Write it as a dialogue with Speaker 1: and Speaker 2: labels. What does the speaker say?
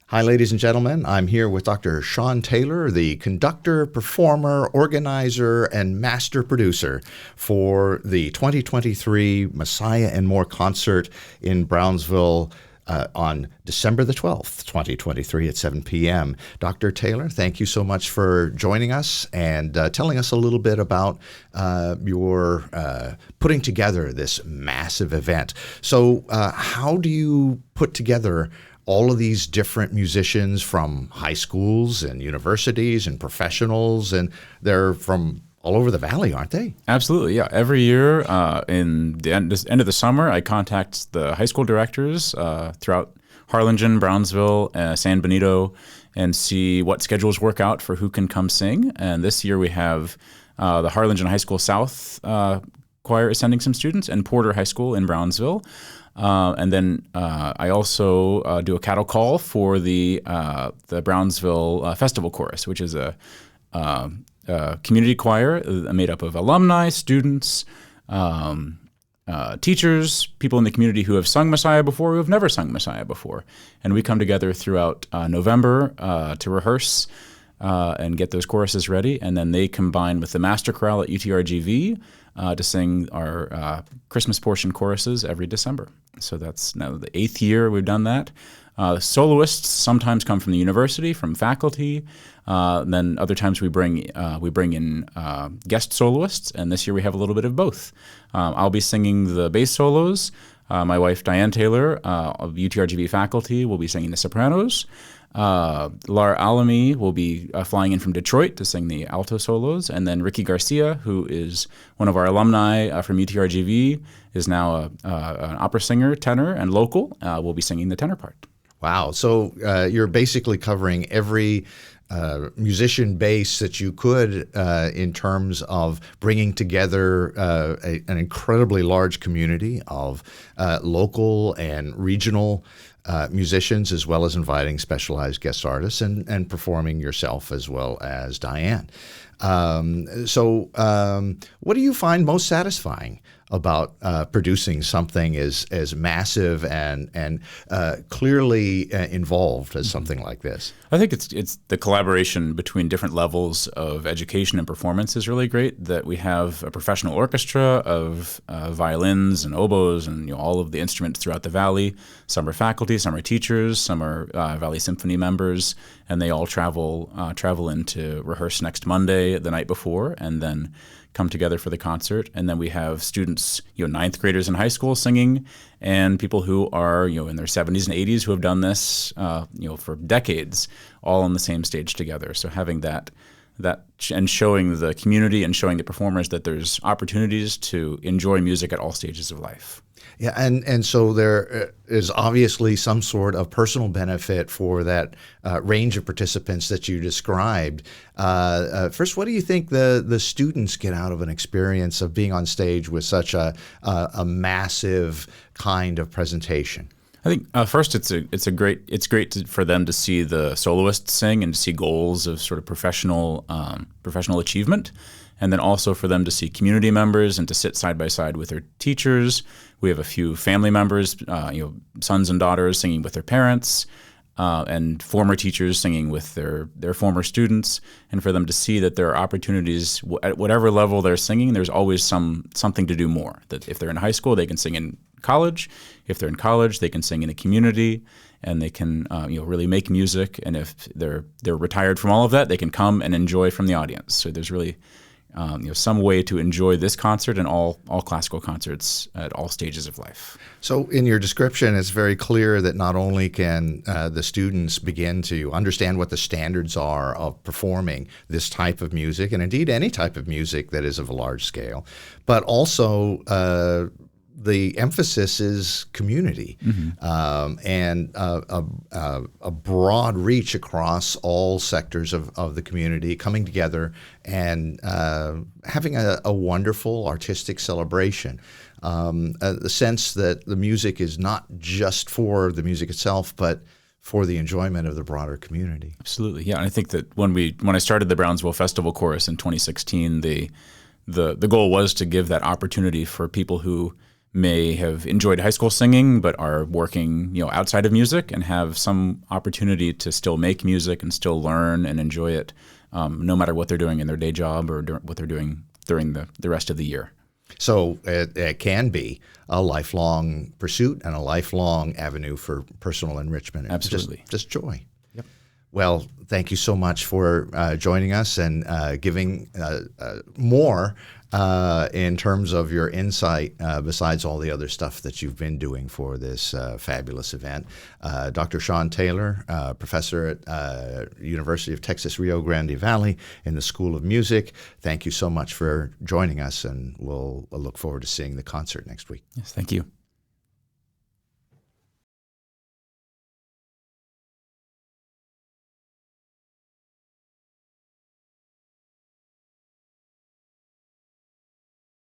Speaker 1: Hi, ladies and gentlemen. I'm here with Dr. Sean Taylor, the conductor, performer, organizer, and master producer for the 2023 Messiah and More concert in Brownsville on December the 12th, 2023 at 7 p.m. Dr. Taylor, thank you so much for joining us and telling us a little bit about your putting together this massive event. So how do you put together all of these different musicians from high schools and universities and professionals, and they're from all over the valley, aren't they?
Speaker 2: Absolutely, yeah. Every year in the end of the summer, I contact the high school directors throughout Harlingen, Brownsville, San Benito, and see what schedules work out for who can come sing. And this year we have the Harlingen High School South choir is sending some students, and Porter High School in Brownsville. And then I also do a cattle call for the Brownsville Festival Chorus, which is a community choir made up of alumni, students, teachers, people in the community who have sung Messiah before, who have never sung Messiah before. And we come together throughout November to rehearse and get those choruses ready. And then they combine with the master chorale at UTRGV to sing our Christmas portion choruses every December. So that's now the 8th year we've done that. Soloists sometimes come from the university, from faculty. Then other times we bring in guest soloists, and this year we have a little bit of both. I'll be singing the bass solos. My wife Diane Taylor of UTRGV faculty will be singing the sopranos. Laura Alamy will be flying in from Detroit to sing the alto solos, and then Ricky Garcia, who is one of our alumni from UTRGV, is now an opera singer, tenor, and local, will be singing the tenor part.
Speaker 1: Wow. So you're basically covering every musician base that you could in terms of bringing together an incredibly large community of local and regional musicians, as well as inviting specialized guest artists and performing yourself as well as Diane. So what do you find most satisfying about producing something as massive and clearly involved as something like this?
Speaker 2: I think it's the collaboration between different levels of education and performance is really great. That we have a professional orchestra of violins and oboes and all of the instruments throughout the valley. Some are faculty, some are teachers, some are Valley Symphony members, and they all travel in to rehearse next Monday, the night before, and then come together for the concert. And then we have students, ninth graders in high school singing, and people who are, in their 70s and 80s who have done this, for decades, all on the same stage together. So having that and showing the community and showing the performers that there's opportunities to enjoy music at all stages of life.
Speaker 1: Yeah, and so there is obviously some sort of personal benefit for that range of participants that you described. First, what do you think the students get out of an experience of being on stage with such a massive kind of presentation?
Speaker 2: I think first it's great for them to see the soloists sing and to see goals of sort of professional achievement. And then also for them to see community members and to sit side by side with their teachers. We have a few family members, sons and daughters singing with their parents, and former teachers singing with their former students. And for them to see that there are opportunities at whatever level they're singing, there's always something to do more. That if they're in high school, they can sing in college. If they're in college, they can sing in a community, and they can really make music. And if they're retired from all of that, they can come and enjoy from the audience. So there's really some way to enjoy this concert and all classical concerts at all stages of life.
Speaker 1: So in your description, it's very clear that not only can the students begin to understand what the standards are of performing this type of music, and indeed any type of music that is of a large scale, but also the emphasis is community, and a broad reach across all sectors of the community, coming together and having a wonderful artistic celebration. The sense that the music is not just for the music itself, but for the enjoyment of the broader community.
Speaker 2: Absolutely, yeah. And I think that when I started the Brownsville Festival Chorus in 2016, the goal was to give that opportunity for people who may have enjoyed high school singing but are working, outside of music and have some opportunity to still make music and still learn and enjoy it, no matter what they're doing in their day job or what they're doing during the rest of the year.
Speaker 1: So it can be a lifelong pursuit and a lifelong avenue for personal enrichment. And
Speaker 2: Absolutely.
Speaker 1: Just joy.
Speaker 2: Yep.
Speaker 1: Well, thank you so much for joining us and giving more in terms of your insight besides all the other stuff that you've been doing for this fabulous event. Dr. Sean Taylor, professor at University of Texas Rio Grande Valley in the School of Music, thank you so much for joining us, and we'll look forward to seeing the concert next week.
Speaker 2: Yes, thank you.